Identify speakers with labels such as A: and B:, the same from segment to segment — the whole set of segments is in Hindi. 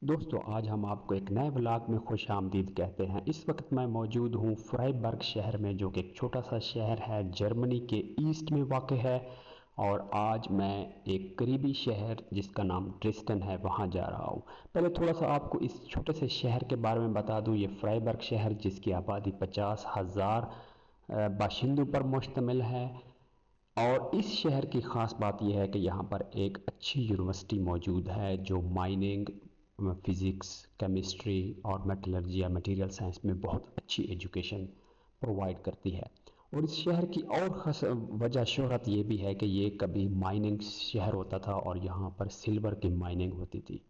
A: दोस्तों आज हम आपको एक नए ब्लॉग में खुश आमदीद कहते हैं। इस वक्त मैं मौजूद हूँ फ्राइबर्ग शहर में, जो कि एक छोटा सा शहर है, जर्मनी के ईस्ट में वाक़ है। और आज मैं एक करीबी शहर जिसका नाम ड्रेस्टन है वहाँ जा रहा हूँ। पहले थोड़ा सा आपको इस छोटे से शहर के बारे में बता दूँ। ये फ्राइबर्ग शहर जिसकी आबादी 50,000 बाशिंदों पर मुश्तमिल है। और इस शहर की ख़ास बात यह है कि यहाँ पर एक अच्छी यूनिवर्सिटी मौजूद है जो माइनिंग, फ़िज़िक्स, केमिस्ट्री और मेटलर्जी या मटेरियल साइंस में बहुत अच्छी एजुकेशन प्रोवाइड करती है। और इस शहर की और ख़ास वजह शोहरत ये भी है कि ये कभी माइनिंग शहर होता था और यहाँ पर सिल्वर की माइनिंग होती थी।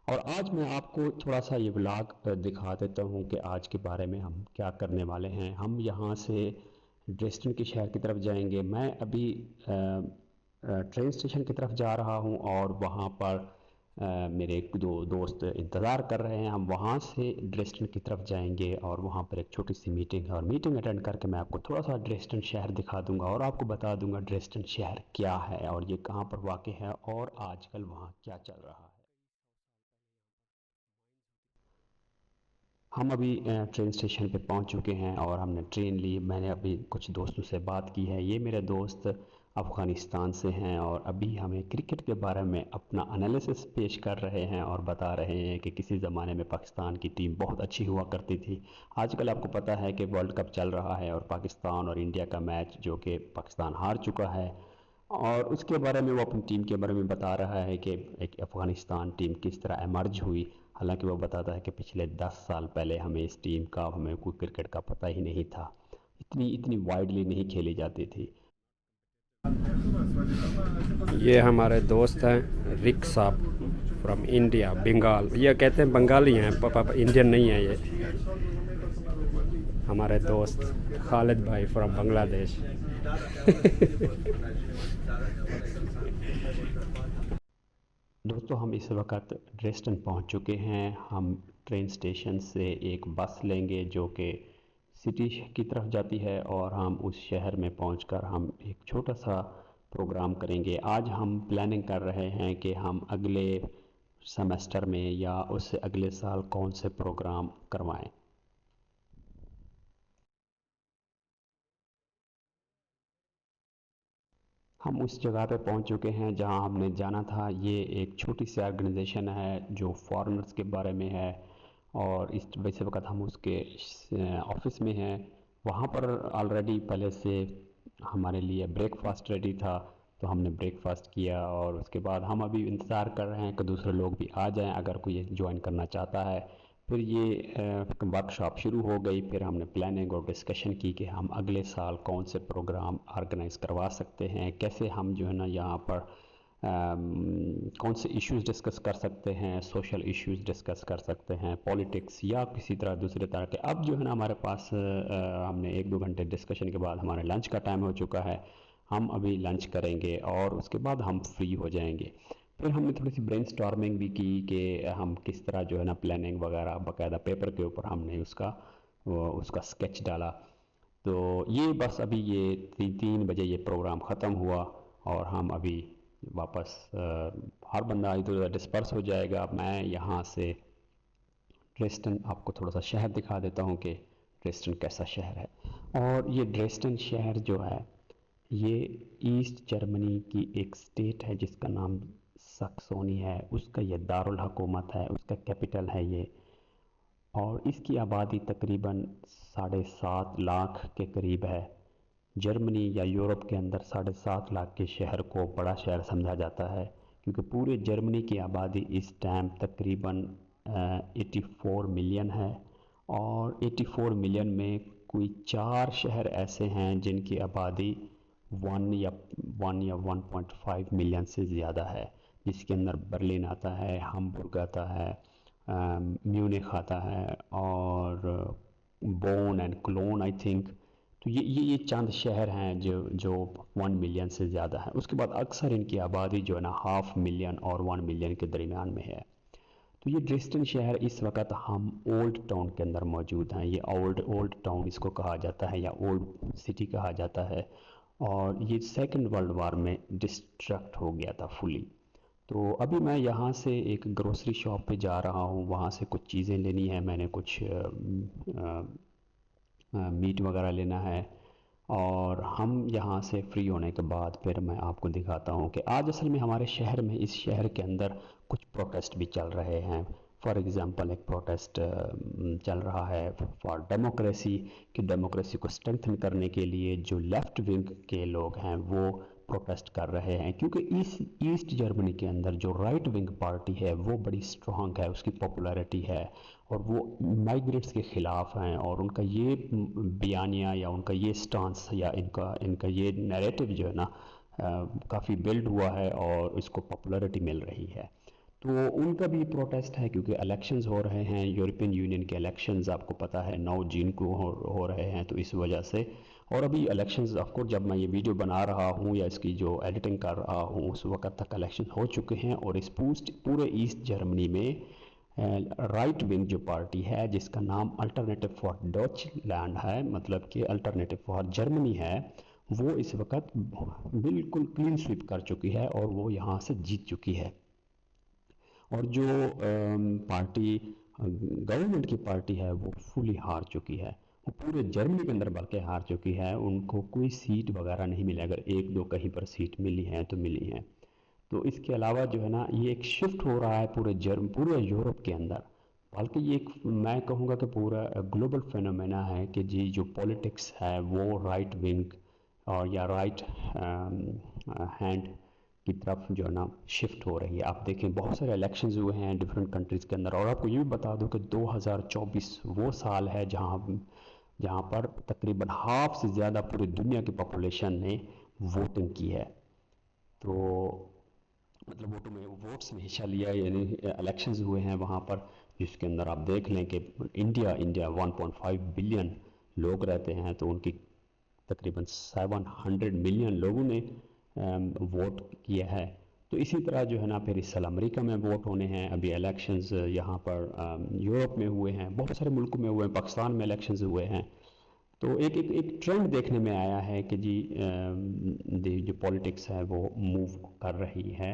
A: और आज मैं आपको थोड़ा सा ये व्लॉग दिखा देता हूँ कि आज के बारे में हम क्या करने वाले हैं। हम यहाँ से ड्रेस्टन के शहर की तरफ जाएंगे। मैं अभी ट्रेन स्टेशन की तरफ जा रहा हूँ और वहाँ पर मेरे एक दो दोस्त इंतज़ार कर रहे हैं। हम वहाँ से ड्रेस्टन की तरफ जाएंगे और वहाँ पर एक छोटी सी मीटिंग है, और मीटिंग अटेंड करके मैं आपको थोड़ा सा ड्रेस्टन शहर दिखा दूंगा और आपको बता दूंगा ड्रेस्टन शहर क्या है और ये कहाँ पर वाक़ है और आजकल वहाँ क्या चल रहा है। हम अभी ट्रेन स्टेशन पे पहुंच चुके हैं और हमने ट्रेन ली। मैंने अभी कुछ दोस्तों से बात की है। ये मेरे दोस्त अफ़गानिस्तान से हैं और अभी हमें क्रिकेट के बारे में अपना एनालिसिस पेश कर रहे हैं और बता रहे हैं कि किसी ज़माने में पाकिस्तान की टीम बहुत अच्छी हुआ करती थी। आजकल आपको पता है कि वर्ल्ड कप चल रहा है और पाकिस्तान और इंडिया का मैच जो कि पाकिस्तान हार चुका है, और उसके बारे में वो अपनी टीम के बारे में बता रहा है कि एक अफ़गानिस्तान टीम किस तरह एमर्ज हुई। हालांकि वो बताता है कि पिछले 10 साल पहले हमें इस टीम का, हमें कोई क्रिकेट का पता ही नहीं था। इतनी इतनी वाइडली नहीं खेली जाती थी।
B: ये हमारे दोस्त हैं रिक साहब फ्रॉम इंडिया बंगाल। ये कहते हैं बंगाली हैं, पापा इंडियन नहीं है ये। हमारे दोस्त खालिद भाई फ्रॉम बांग्लादेश।
A: दोस्तों हम इस वक्त ड्रेस्टन पहुंच चुके हैं। हम ट्रेन स्टेशन से एक बस लेंगे जो कि सिटी की तरफ जाती है, और हम उस शहर में पहुंचकर हम एक छोटा सा प्रोग्राम करेंगे। आज हम प्लानिंग कर रहे हैं कि हम अगले सेमेस्टर में या उससे अगले साल कौन से प्रोग्राम करवाएं। हम उस जगह पे पहुंच चुके हैं जहां हमने जाना था। ये एक छोटी सी ऑर्गेनाइजेशन है जो फॉरेनर्स के बारे में है, और इस वैसे वक्त हम उसके ऑफिस में हैं। वहाँ पर ऑलरेडी पहले से हमारे लिए ब्रेकफास्ट रेडी था, तो हमने ब्रेकफास्ट किया और उसके बाद हम अभी इंतज़ार कर रहे हैं कि दूसरे लोग भी आ जाएं अगर कोई ज्वाइन करना चाहता है। फिर ये वर्कशॉप शुरू हो गई। फिर हमने प्लानिंग और डिस्कशन की कि हम अगले साल कौन से प्रोग्राम ऑर्गेनाइज़ करवा सकते हैं, कैसे हम जो है ना यहाँ पर कौन से इश्यूज़ डिस्कस कर सकते हैं, सोशल इश्यूज़ डिस्कस कर सकते हैं, पॉलिटिक्स या किसी तरह दूसरे तरह के। अब जो है ना हमारे पास हमने 1-2 घंटे डिस्कशन के बाद हमारे लंच का टाइम हो चुका है। हम अभी लंच करेंगे और उसके बाद हम फ्री हो जाएंगे। फिर हमने थोड़ी सी ब्रेनस्टॉर्मिंग भी की कि हम किस तरह जो है ना प्लानिंग वगैरह बाकायदा पेपर के ऊपर हमने उसका स्केच डाला। तो ये बस अभी ये 3 बजे ये प्रोग्राम ख़त्म हुआ और हम अभी वापस हर बंदा इधर उधर डिस्पर्स हो जाएगा। मैं यहाँ से ड्रेस्टन आपको थोड़ा सा शहर दिखा देता हूँ कि ड्रेस्टन कैसा शहर है। और ये ड्रेस्टन शहर जो है ये ईस्ट जर्मनी की एक स्टेट है जिसका नाम सक्सोनी है। उसका ये दारुल हुकूमत है, उसका कैपिटल है ये। और इसकी आबादी तकरीबन 7.5 लाख के करीब है। जर्मनी या यूरोप के अंदर 7.5 लाख के शहर को बड़ा शहर समझा जाता है, क्योंकि पूरे जर्मनी की आबादी इस टाइम तकरीबन 84 मिलियन है। और 84 मिलियन में कोई 4 शहर ऐसे हैं जिनकी आबादी 1 या 1.5 मिलियन से ज़्यादा है, जिसके अंदर बर्लिन आता है, hamburg आता है, म्यूनिख आता है, और bone and clone I think. तो ये चंद शहर हैं जो जो 1 मिलियन से ज़्यादा है। उसके बाद अक्सर इनकी आबादी जो है ना 500,000 और 1 मिलियन के दरमियान में है। तो ये ड्रेस्टन शहर इस वक्त हम ओल्ड टाउन के अंदर मौजूद हैं। ये ओल्ड ओल्ड टाउन इसको कहा जाता है या ओल्ड सिटी कहा जाता है। और ये सेकंड वर्ल्ड वार में डिस्ट्रक्ट हो गया था फुली। तो अभी मैं यहाँ से एक ग्रोसरी शॉप पे जा रहा हूँ, वहाँ से कुछ चीज़ें लेनी है, मैंने कुछ मीट वगैरह लेना है। और हम यहाँ से फ्री होने के बाद फिर मैं आपको दिखाता हूँ कि आज असल में हमारे शहर में, इस शहर के अंदर कुछ प्रोटेस्ट भी चल रहे हैं। फॉर एग्ज़ाम्पल एक प्रोटेस्ट चल रहा है फॉर डेमोक्रेसी, कि डेमोक्रेसी को स्ट्रेंथन करने के लिए जो लेफ़्ट विंग के लोग हैं वो प्रोटेस्ट कर रहे हैं, क्योंकि इस ईस्ट जर्मनी के अंदर जो राइट विंग पार्टी है वो बड़ी स्ट्रॉन्ग है, उसकी पॉपुलैरिटी है, और वो माइग्रेट्स के ख़िलाफ़ हैं, और उनका ये बयानिया या उनका ये स्टांस या इनका इनका ये नैरेटिव जो है ना काफ़ी बिल्ड हुआ है और इसको पॉपुलैरिटी मिल रही है। तो उनका भी प्रोटेस्ट है, क्योंकि इलेक्शंस हो रहे हैं, यूरोपियन यूनियन के इलेक्शंस आपको पता है 9 जून को हो रहे हैं, तो इस वजह से। और अभी इलेक्शंस ऑफकोर्स जब मैं ये वीडियो बना रहा हूँ या इसकी जो एडिटिंग कर रहा हूँ उस वक्त तक इलेक्शन हो चुके हैं, और इस पूरे ईस्ट जर्मनी में राइट विंग जो पार्टी है जिसका नाम अल्टरनेटिव फॉर डॉचलैंड है, मतलब कि अल्टरनेटिव फॉर जर्मनी है, वो इस वक्त बिल्कुल क्लीन स्वीप कर चुकी है और वो यहाँ से जीत चुकी है। और जो पार्टी गवर्नमेंट की पार्टी है वो फुली हार चुकी है, वो पूरे जर्मनी के अंदर बल्कि हार चुकी है, उनको कोई सीट वगैरह नहीं मिली, अगर एक दो कहीं पर सीट मिली हैं तो मिली हैं। तो इसके अलावा जो है ना ये एक शिफ्ट हो रहा है पूरे यूरोप के अंदर, बल्कि ये एक मैं कहूँगा कि पूरा ग्लोबल फिनोमेना है कि जी जो पॉलिटिक्स है वो राइट विंग और या राइट हैंड की तरफ जो है ना शिफ्ट हो रही है। आप देखें बहुत सारे इलेक्शंस हुए हैं डिफरेंट कंट्रीज़ के अंदर, और आपको ये भी बता दूं कि 2024 वो साल है जहां जहां पर तकरीबन हाफ से ज़्यादा पूरी दुनिया की पॉपुलेशन ने वोटिंग की है। तो मतलब वोट्स में हिस्सा लिया, यानी इलेक्शंस हुए हैं वहाँ पर, जिसके अंदर आप देख लें कि इंडिया 1.5 बिलियन लोग रहते हैं, तो उनकी तकरीबन 700 मिलियन लोगों ने वोट किया है। तो इसी तरह जो है ना फिर इस साल अमेरिका में वोट होने हैं, अभी इलेक्शंस यहाँ पर यूरोप में हुए हैं, बहुत सारे मुल्कों में हुए हैं, पाकिस्तान में इलेक्शंस हुए हैं। तो एक ट्रेंड देखने में आया है कि जी जो पॉलिटिक्स है वो मूव कर रही है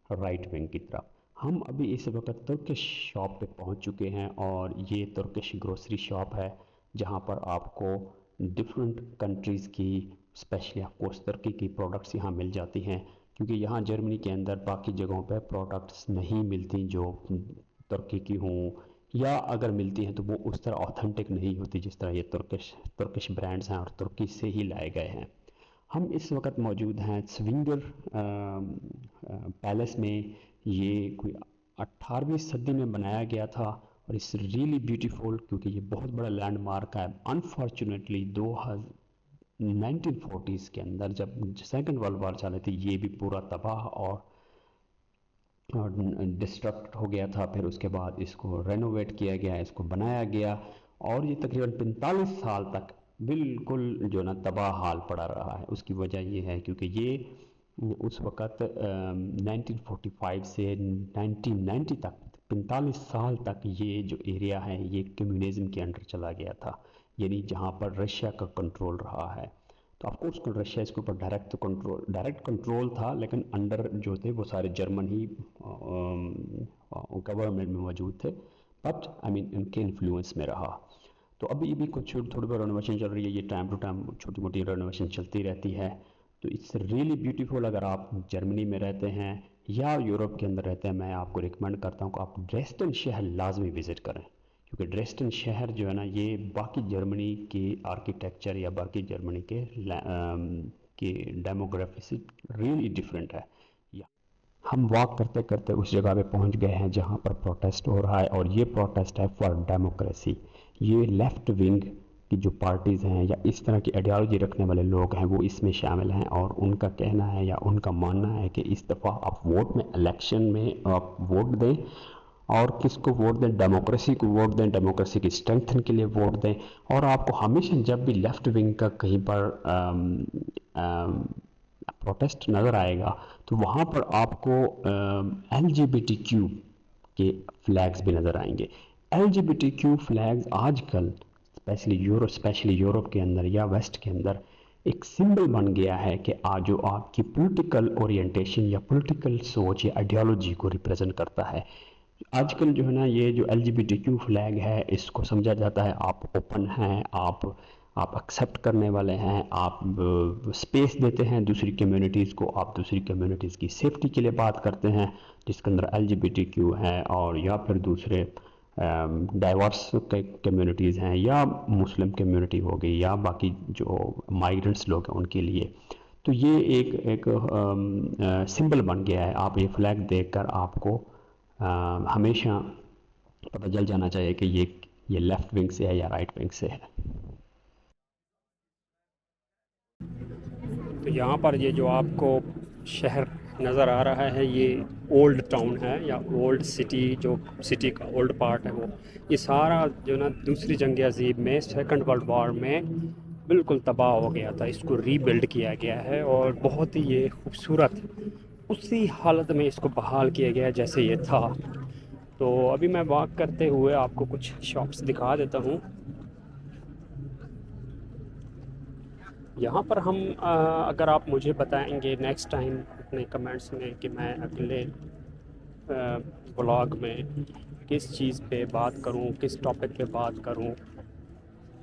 A: राइट विंग की तरफ। हम अभी इस वक्त तुर्किश शॉप पे पहुंच चुके हैं, और ये तुर्किश ग्रोसरी शॉप है जहां पर आपको डिफरेंट कंट्रीज़ की, स्पेशली ऑफकोर्स तुर्की की प्रोडक्ट्स यहाँ मिल जाती हैं, क्योंकि यहाँ जर्मनी के अंदर बाकी जगहों पे प्रोडक्ट्स नहीं मिलती जो तुर्की की हों, या अगर मिलती हैं तो वो उस तरह ऑथेंटिक नहीं होती जिस तरह ये तुर्किश ब्रांड्स हैं और तुर्की से ही लाए गए हैं। हम इस वक्त मौजूद हैं स्विंगर पैलेस में। ये कोई 18वीं सदी में बनाया गया था, और इट्स रियली ब्यूटीफुल, क्योंकि ये बहुत बड़ा लैंडमार्क है। अनफॉर्चुनेटली 1940s के अंदर जब सेकेंड वर्ल्ड वॉर चल रही थी, ये भी पूरा तबाह और डिस्ट्रक्ट हो गया था। फिर उसके बाद इसको रेनोवेट किया गया, इसको बनाया गया, और ये तकरीबन 45 साल तक बिल्कुल जो ना तबाह हाल पड़ा रहा है। उसकी वजह ये है क्योंकि ये उस वक़्त 1945 से 1990 तक 45 साल तक ये जो एरिया है ये कम्युनिज़्म के अंडर चला गया था, यानी जहाँ पर रशिया का कंट्रोल रहा है। तो ऑफकोर्स रशिया इसके ऊपर डायरेक्ट कंट्रोल था, लेकिन अंडर जो थे वो सारे जर्मन ही गवर्नमेंट में मौजूद थे, बट आई मीन इनके इन्फ्लुएंस में रहा। तो अभी भी कुछ थोड़ी बहुत रेनोवेशन चल रही है, ये टाइम टू टाइम छोटी मोटी रेनोवेशन चलती रहती है। तो इट्स रियली ब्यूटीफुल। अगर आप जर्मनी में रहते हैं या यूरोप के अंदर रहते हैं, मैं आपको रिकमेंड करता हूँ कि आप ड्रेसडन शहर लाजमी विज़िट करें, क्योंकि ड्रेसडन शहर जो है ना ये बाकी जर्मनी के आर्किटेक्चर या बाकी जर्मनी के डेमोग्राफी से रियली डिफरेंट है। हम वॉक करते करते उस जगह पे पहुंच गए हैं जहां पर प्रोटेस्ट हो रहा है, और ये प्रोटेस्ट है फॉर डेमोक्रेसी। ये लेफ़्ट विंग की जो पार्टीज़ हैं या इस तरह की आइडियोलॉजी रखने वाले लोग हैं वो इसमें शामिल हैं, और उनका कहना है या उनका मानना है कि इस दफ़ा आप वोट में, इलेक्शन में आप वोट दें, और किसको वोट दें, डेमोक्रेसी को वोट दें, डेमोक्रेसी की स्ट्रेंथन के लिए वोट दें। और आपको हमेशा जब भी लेफ़्ट विंग का कहीं पर प्रोटेस्ट नज़र आएगा तो वहाँ पर आपको LGBTQ के फ्लैग्स भी नज़र आएंगे। LGBTQ फ्लैग्स आजकल स्पेशली यूरोप के अंदर या वेस्ट के अंदर एक सिंबल बन गया है कि आज जो आपकी पॉलिटिकल ओरिएंटेशन या पॉलिटिकल सोच या आइडियोलॉजी को रिप्रेजेंट करता है। आजकल जो है ना, ये जो LGBTQ फ्लैग है, इसको समझा जाता है आप ओपन हैं, आप एक्सेप्ट करने वाले हैं, आप स्पेस देते हैं दूसरी कम्युनिटीज़ को, आप दूसरी कम्युनिटीज़ की सेफ्टी के लिए बात करते हैं, जिसके अंदर LGBTQ हैं, और या फिर दूसरे डाइवर्स कम्युनिटीज़ हैं, या मुस्लिम कम्युनिटी हो गई, या बाकी जो माइग्रेंट्स लोग हैं उनके लिए। तो ये एक सिंबल बन गया है। आप ये फ्लैग देखकर आपको हमेशा पता चल जाना चाहिए कि ये लेफ़्ट विंग से है या राइट विंग से है।
B: तो यहाँ पर ये जो आपको शहर नज़र आ रहा है, ये ओल्ड टाउन है या ओल्ड सिटी, जो सिटी का ओल्ड पार्ट है वो, ये सारा जो ना दूसरी जंग अज़ीम में, सेकंड वर्ल्ड वॉर में बिल्कुल तबाह हो गया था। इसको रीबिल्ड किया गया है और बहुत ही ये खूबसूरत उसी हालत में इसको बहाल किया गया है जैसे ये था। तो अभी मैं वॉक करते हुए आपको कुछ शॉप्स दिखा देता हूँ। यहाँ पर हम अगर आप मुझे बताएंगे नेक्स्ट टाइम अपने कमेंट्स में कि मैं अगले व्लॉग में किस चीज़ पे बात करूँ, किस टॉपिक पे बात करूँ,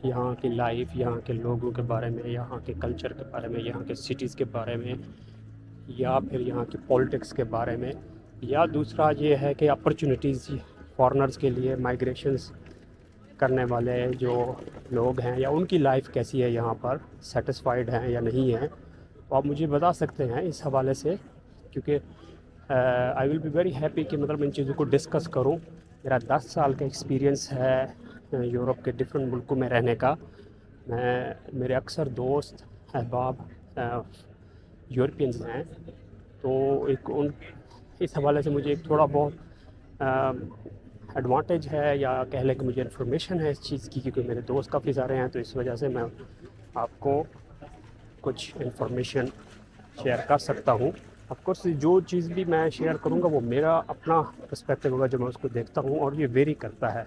B: यहाँ की लाइफ, यहाँ के लोगों के बारे में, यहाँ के कल्चर के बारे में, यहाँ के सिटीज़ के बारे में, या फिर यहाँ की पॉलिटिक्स के बारे में, या दूसरा ये है कि अपॉर्चुनिटीज़ फॉरेनर्स के लिए, माइग्रेशंस करने वाले जो लोग हैं, या उनकी लाइफ कैसी है यहाँ पर, सेटिस्फाइड हैं या नहीं हैं, तो आप मुझे बता सकते हैं इस हवाले से। क्योंकि I will be very happy कि मतलब इन चीज़ों को डिस्कस करूँ। मेरा 10 साल का एक्सपीरियंस है यूरोप के डिफरेंट मुल्कों में रहने का। मेरे अक्सर दोस्त अहबाब यूरोपियंस हैं, तो एक उन इस हवाले से मुझे एक थोड़ा बहुत एडवांटेज है, या कह लें कि मुझे इन्फॉर्मेशन है इस चीज़ की, क्योंकि मेरे दोस्त काफ़ी सारे हैं। तो इस वजह से मैं आपको कुछ इन्फॉर्मेशन शेयर कर सकता हूँ। ऑफ कोर्स जो चीज़ भी मैं शेयर करूँगा वो मेरा अपना पर्सपेक्टिव होगा, जो मैं उसको देखता हूँ, और ये वेरी करता है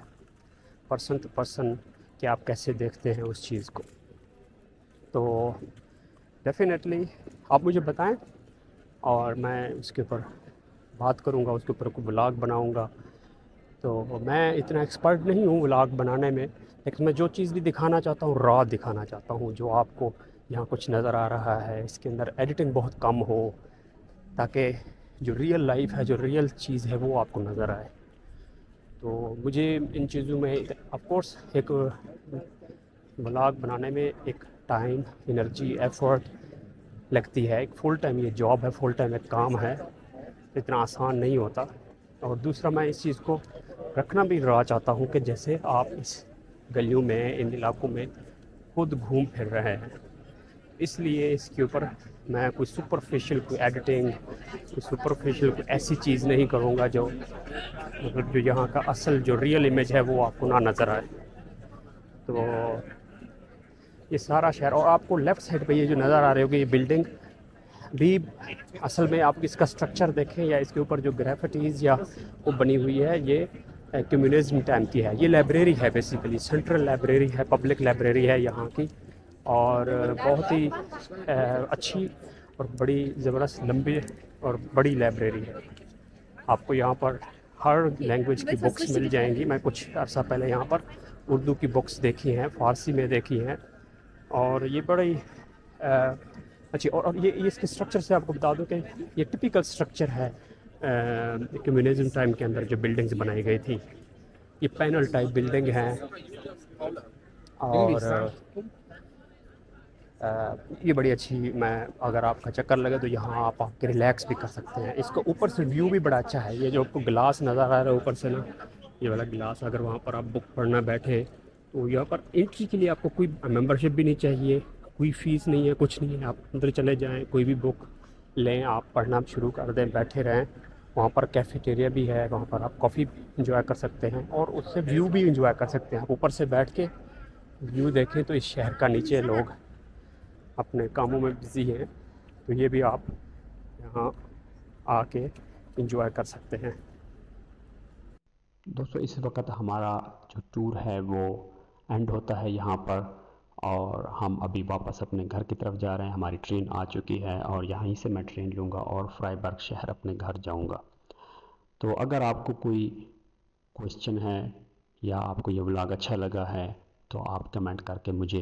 B: पर्सन टू पर्सन कि आप कैसे देखते हैं उस चीज़ को। तो डेफिनेटली आप मुझे बताएं और मैं उसके ऊपर बात करूँगा, उसके ऊपर कोई व्लॉग बनाऊँगा। तो मैं इतना एक्सपर्ट नहीं हूँ व्लॉग बनाने में, लेकिन मैं जो चीज़ भी दिखाना चाहता हूँ रॉ दिखाना चाहता हूँ। जो आपको यहाँ कुछ नज़र आ रहा है, इसके अंदर एडिटिंग बहुत कम हो, ताकि जो रियल लाइफ है, जो रियल चीज़ है, वो आपको नज़र आए। तो मुझे इन चीज़ों में ऑफ कोर्स एक व्लॉग बनाने में एक टाइम, एनर्जी, एफर्ट लगती है। एक फुल टाइम ये जॉब है, फुल टाइम एक काम है, इतना आसान नहीं होता। और दूसरा मैं इस चीज़ को रखना भी रहा चाहता हूँ कि जैसे आप इस गलियों में, इन इलाकों में खुद घूम फिर रहे हैं, इसलिए इसके ऊपर मैं कोई सुपरफिशियल कोई एडिटिंग, कोई सुपरफिशियल कोई ऐसी चीज़ नहीं करूँगा जो मतलब जो यहाँ का असल जो रियल इमेज है वो आपको ना नज़र आए। तो ये सारा शहर, और आपको लेफ़्ट साइड पे ये जो नज़र आ रही होगी ये बिल्डिंग भी असल में आप इसका स्ट्रक्चर देखें या इसके ऊपर जो ग्राफिटीज़ या वो बनी हुई है, ये कम्युनिज़्म टाइम की है। ये लाइब्रेरी है, बेसिकली सेंट्रल लाइब्रेरी है, पब्लिक लाइब्रेरी है यहाँ की, और बहुत ही अच्छी और बड़ी ज़बरदस्त लंबी और बड़ी लाइब्रेरी है। आपको यहाँ पर हर लैंग्वेज की बुक्स मिल जाएंगी। मैं कुछ अर्सा पहले यहाँ पर उर्दू की बुक्स देखी हैं, फ़ारसी में देखी हैं, और ये बड़ी अच्छी। और ये इसके स्ट्रक्चर से आपको बता दूं कि ये टिपिकल स्ट्रक्चर है कम्युनिज़्म टाइम के अंदर जो बिल्डिंग्स बनाई गई थी। ये पैनल टाइप बिल्डिंग हैं, और ये बड़ी अच्छी। मैं अगर आपका चक्कर लगे तो यहाँ आप आके रिलैक्स भी कर सकते हैं। इसको ऊपर से व्यू भी बड़ा अच्छा है। ये जो आपको ग्लास नज़र आ रहा है ऊपर से ना, ये वाला ग्लास, अगर वहाँ पर आप बुक पढ़ना बैठे तो यहाँ पर एंट्री के लिए आपको कोई मेंबरशिप भी नहीं चाहिए, कोई फ़ीस नहीं है, कुछ नहीं है। आप अंदर चले जाएं, कोई भी बुक लें, आप पढ़ना शुरू कर दें, बैठे रहें। वहाँ पर कैफेटेरिया भी है, वहाँ पर आप कॉफ़ी इंजॉय कर सकते हैं, और उससे व्यू भी इंजॉय कर सकते हैं। आप ऊपर से बैठ के व्यू देखें तो इस शहर का नीचे लोग अपने कामों में बिज़ी हैं, तो ये भी आप यहाँ आके इंजॉय कर सकते हैं।
A: दोस्तों, इस वक्त हमारा जो टूर है वो एंड होता है यहाँ पर, और हम अभी वापस अपने घर की तरफ जा रहे हैं। हमारी ट्रेन आ चुकी है और यहीं से मैं ट्रेन लूँगा और फ्राइबर्ग शहर अपने घर जाऊँगा। तो अगर आपको कोई क्वेश्चन है या आपको ये व्लॉग अच्छा लगा है तो आप कमेंट करके मुझे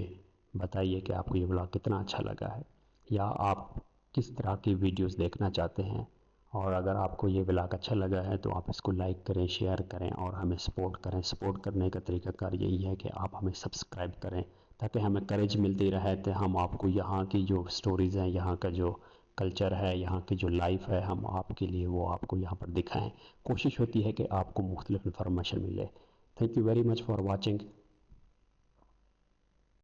A: बताइए कि आपको ये व्लॉग कितना अच्छा लगा है या आप किस तरह की वीडियोस देखना चाहते हैं। और अगर आपको ये व्लॉग अच्छा लगा है तो आप इसको लाइक करें, शेयर करें और हमें सपोर्ट करें। सपोर्ट करने का तरीकाकार यही है कि आप हमें सब्सक्राइब करें ताकि हमें करेज मिलती रहे तो हम आपको यहाँ की जो स्टोरीज़ हैं, यहाँ का जो कल्चर है, यहाँ की जो लाइफ है, हम आपके लिए वो आपको यहाँ पर दिखाएं। कोशिश होती है कि आपको मुख्तलिफ इन्फॉर्मेशन मिले। Thank you very much for watching.